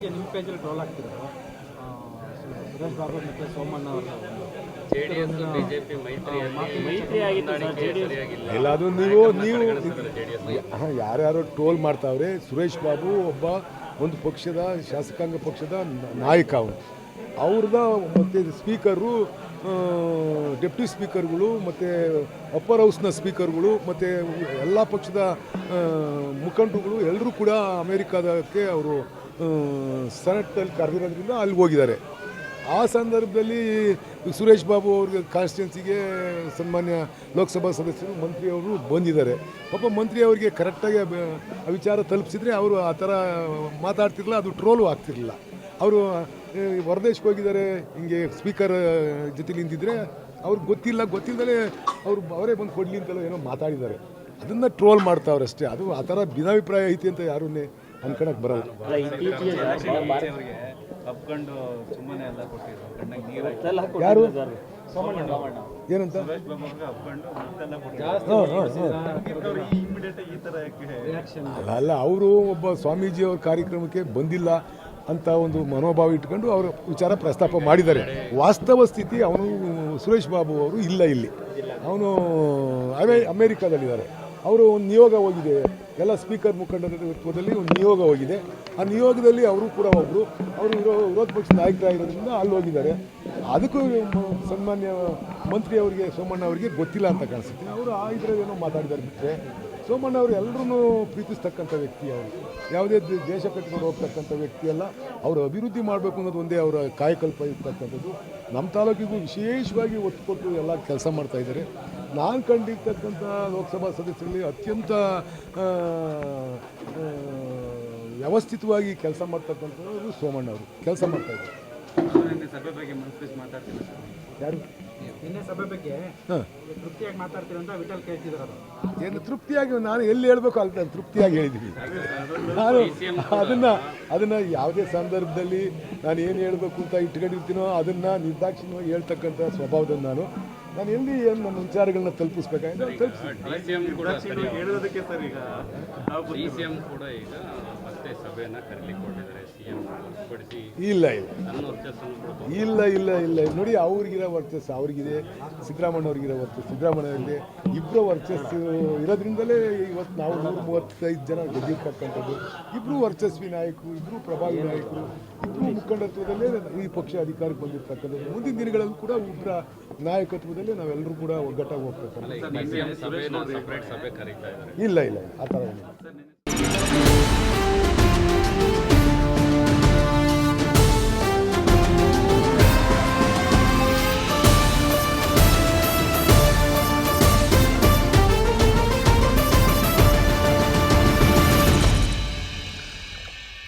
ನಿಮ್ಮ ಪೇಜಲ್ಲಿ ಟ್ರೋಲ್ ಆಗ್ತಿರೋದು ಸುರೇಶ್ ಬಾಬು ಮತ್ತು ಸೋಮಣ್ಣ ಅವರು ಇಲ್ಲ ಅದು ನೀವು ಯಾರ್ಯಾರು ಟ್ರೋಲ್ ಮಾಡ್ತಾವ್ರೆ. ಸುರೇಶ್ ಬಾಬು ಒಂದು ಪಕ್ಷದ ಶಾಸಕಾಂಗ ಪಕ್ಷದ ನಾಯಕ ಅವ್ರದ ಮತ್ತು ಸ್ಪೀಕರು, ಡೆಪ್ಟಿ ಸ್ಪೀಕರ್ಗಳು ಮತ್ತು ಅಪ್ಪರ್ ಹೌಸ್ನ ಸ್ಪೀಕರ್ಗಳು ಮತ್ತು ಎಲ್ಲ ಪಕ್ಷದ ಮುಖಂಡರುಗಳು ಎಲ್ಲರೂ ಕೂಡ ಅಮೇರಿಕಾದಕ್ಕೆ ಅವರು ಸೆನೆಟಲ್ಲಿ ಕರೆದಿರೋದ್ರಿಂದ ಅಲ್ಲಿಗೆ ಹೋಗಿದ್ದಾರೆ. ಆ ಸಂದರ್ಭದಲ್ಲಿ ಸುರೇಶ್ ಬಾಬು ಅವ್ರಿಗೆ ಕಾನ್ಸ್ಟಿಟ್ಯೂನ್ಸಿಗೆ ಸನ್ಮಾನ್ಯ ಲೋಕಸಭಾ ಸದಸ್ಯರು ಮಂತ್ರಿಯವರು ಬಂದಿದ್ದಾರೆ. ಪಾಪ ಮಂತ್ರಿ ಅವರಿಗೆ ಕರೆಕ್ಟಾಗಿ ವಿಚಾರ ತಲುಪಿಸಿದ್ರೆ ಅವರು ಆ ಥರ ಮಾತಾಡ್ತಿರಲಿಲ್ಲ, ಅದು ಟ್ರೋಲು ಆಗ್ತಿರಲಿಲ್ಲ. ಅವರು ಹೊರದೇಶಕ್ಕೆ ಹೋಗಿದ್ದಾರೆ, ಹಿಂಗೆ ಸ್ಪೀಕರ್ ಜೊತೆಲಿ ನಿಂತಿದ್ರೆ ಅವ್ರಿಗೆ ಗೊತ್ತಿಲ್ಲದಲೇ ಅವರೇ ಬಂದು ಕೊಡಲಿ ಅಂತೆಲ್ಲ ಏನೋ ಮಾತಾಡಿದ್ದಾರೆ. ಅದನ್ನು ಟ್ರೋಲ್ ಮಾಡ್ತಾವ್ರಷ್ಟೇ. ಅದು ಆ ಥರ ಭಿನ್ನಾಭಿಪ್ರಾಯ ಐತಿ ಅಂತ ಯಾರೂ ಅನ್ಕೊಳಕ್ಕೆ ಬರಲ್ಲ. ಯಾರು ಏನಂತ ಅಲ್ಲ, ಅವರು ಒಬ್ಬ ಸ್ವಾಮೀಜಿ ಅವ್ರ ಕಾರ್ಯಕ್ರಮಕ್ಕೆ ಬಂದಿಲ್ಲ ಅಂತ ಒಂದು ಮನೋಭಾವ ಇಟ್ಕೊಂಡು ಅವರು ವಿಚಾರ ಪ್ರಸ್ತಾಪ ಮಾಡಿದ್ದಾರೆ. ವಾಸ್ತವ ಸ್ಥಿತಿ ಅವನು ಸುರೇಶ್ ಬಾಬು ಅವರು ಇಲ್ಲ, ಇಲ್ಲಿ ಅವನು ಅಮೇರಿಕಾದಲ್ಲಿದ್ದಾರೆ. ಅವರು ಒಂದು ನಿಯೋಗ ಹೋಗಿದೆ, ಎಲ್ಲ ಸ್ಪೀಕರ್ ಮುಖಂಡರ ನೇತೃತ್ವದಲ್ಲಿ ಒಂದು ನಿಯೋಗ ಹೋಗಿದೆ. ಆ ನಿಯೋಗದಲ್ಲಿ ಅವರು ಕೂಡ ಒಬ್ಬರು ಅವರು ವಿರೋಧ ಪಕ್ಷದ ನಾಯಕರಾಗಿರೋದ್ರಿಂದ ಅಲ್ಲಿ ಹೋಗಿದ್ದಾರೆ. ಅದಕ್ಕೂ ಸನ್ಮಾನ್ಯ ಮಂತ್ರಿ ಅವರಿಗೆ, ಸೋಮಣ್ಣ ಅವರಿಗೆ ಗೊತ್ತಿಲ್ಲ ಅಂತ ಕಾಣಿಸುತ್ತೆ. ಅವರು ಆ ಇದರಲ್ಲೇನೋ ಮಾತಾಡಿದ್ದಾರೆ. ಬಿಟ್ಟರೆ ಸೋಮಣ್ಣ ಅವರು ಎಲ್ಲರೂ ಪ್ರೀತಿಸ್ತಕ್ಕಂಥ ವ್ಯಕ್ತಿ. ಅವರು ಯಾವುದೇ ದೇಶ ಕಟ್ಟಿಕೊಂಡು ಹೋಗ್ತಕ್ಕಂಥ ವ್ಯಕ್ತಿ ಅಲ್ಲ. ಅವರು ಅಭಿವೃದ್ಧಿ ಮಾಡಬೇಕು ಅನ್ನೋದು ಒಂದೇ ಅವರ ಕಾಯಕಲ್ಪ ಇರ್ತಕ್ಕಂಥದ್ದು. ನಮ್ಮ ತಾಲೂಕಿಗೂ ವಿಶೇಷವಾಗಿ ಒತ್ತು ಕೊಟ್ಟು ಎಲ್ಲ ಕೆಲಸ ಮಾಡ್ತಾಯಿದ್ದಾರೆ. ನಾನು ಕಂಡಿರ್ತಕ್ಕಂಥ ಲೋಕಸಭಾ ಸದಸ್ಯರಲ್ಲಿ ಅತ್ಯಂತ ವ್ಯವಸ್ಥಿತವಾಗಿ ಕೆಲಸ ಮಾಡ್ತಕ್ಕಂಥವ್ರು ಸೋಮಣ್ಣ ಅವರು ಕೆಲಸ ಮಾಡ್ತಾಯಿದ್ದಾರೆ. ಯಾರು ನಿನ್ನೆ ಸಭೆ ಬಗ್ಗೆ ತೃಪ್ತಿಯಾಗಿ ಮಾತಾಡ್ತೀರ ಅಂತ ವಿಠಲ್ ಕೇಳ್ತಿದ್ದಾರೆ. ಏನು ತೃಪ್ತಿಯಾಗಿ ನಾನು ಎಲ್ಲಿ ಹೇಳಬೇಕು ಅಲ್ಲಿ ನಾನು ತೃಪ್ತಿಯಾಗಿ ಹೇಳಿದ್ದೀನಿ. ನಾನು ಅದನ್ನು ಯಾವುದೇ ಸಂದರ್ಭದಲ್ಲಿ ನಾನು ಏನು ಹೇಳಬೇಕು ಅಂತ ಇಟ್ಕೊಂಡಿರ್ತೀನೋ ಅದನ್ನು ನಿರ್ದಾಕ್ಷಿಣ್ಯವಾಗಿ ಹೇಳ್ತಕ್ಕಂಥ ಸ್ವಭಾವದಲ್ಲಿ ನಾನು ಎಲ್ಲಿ ಏನು ನನ್ನ ವಿಚಾರಗಳನ್ನ ತಲುಪಿಸ್ಬೇಕಾದ್ರೆ ಇಲ್ಲ ನೋಡಿ, ಅವ್ರಿಗಿರೋ ವರ್ಚಸ್ಸು ಅವ್ರಿಗಿದೆ, ಸಿದ್ದರಾಮಯ್ಯ ಅವ್ರಿಗಿರೋ ವರ್ಚಸ್ಸು ಸಿದ್ದರಾಮಯ್ಯ ಇಬ್ಬರು ವರ್ಚಸ್ಸು ಇರೋದ್ರಿಂದಲೇ ಇವತ್ತು ನಾವು 135 ಜನ ಗೆದ್ದಿರ್ತಕ್ಕಂಥದ್ದು. ಇಬ್ಬರು ವರ್ಚಸ್ವಿ ನಾಯಕರು, ಇಬ್ಬರು ಪ್ರಭಾವಿ ನಾಯಕರು, ಇಬ್ಬರು ಮುಖಂಡತ್ವದಲ್ಲೇ ಈ ಪಕ್ಷ ಅಧಿಕಾರಕ್ಕೆ ಬಂದಿರ್ತಕ್ಕಂಥದ್ದು. ಮುಂದಿನ ದಿನಗಳಲ್ಲೂ ಕೂಡ ಒಬ್ಬರ ನಾಯಕತ್ವದಲ್ಲಿ ನಾವೆಲ್ಲರೂ ಕೂಡ ಒಗ್ಗಟ್ಟಾಗಿ ಹೋಗ್ತಕ್ಕಂಥ. ಇಲ್ಲ ಆ ಥರ ಏನಿಲ್ಲ.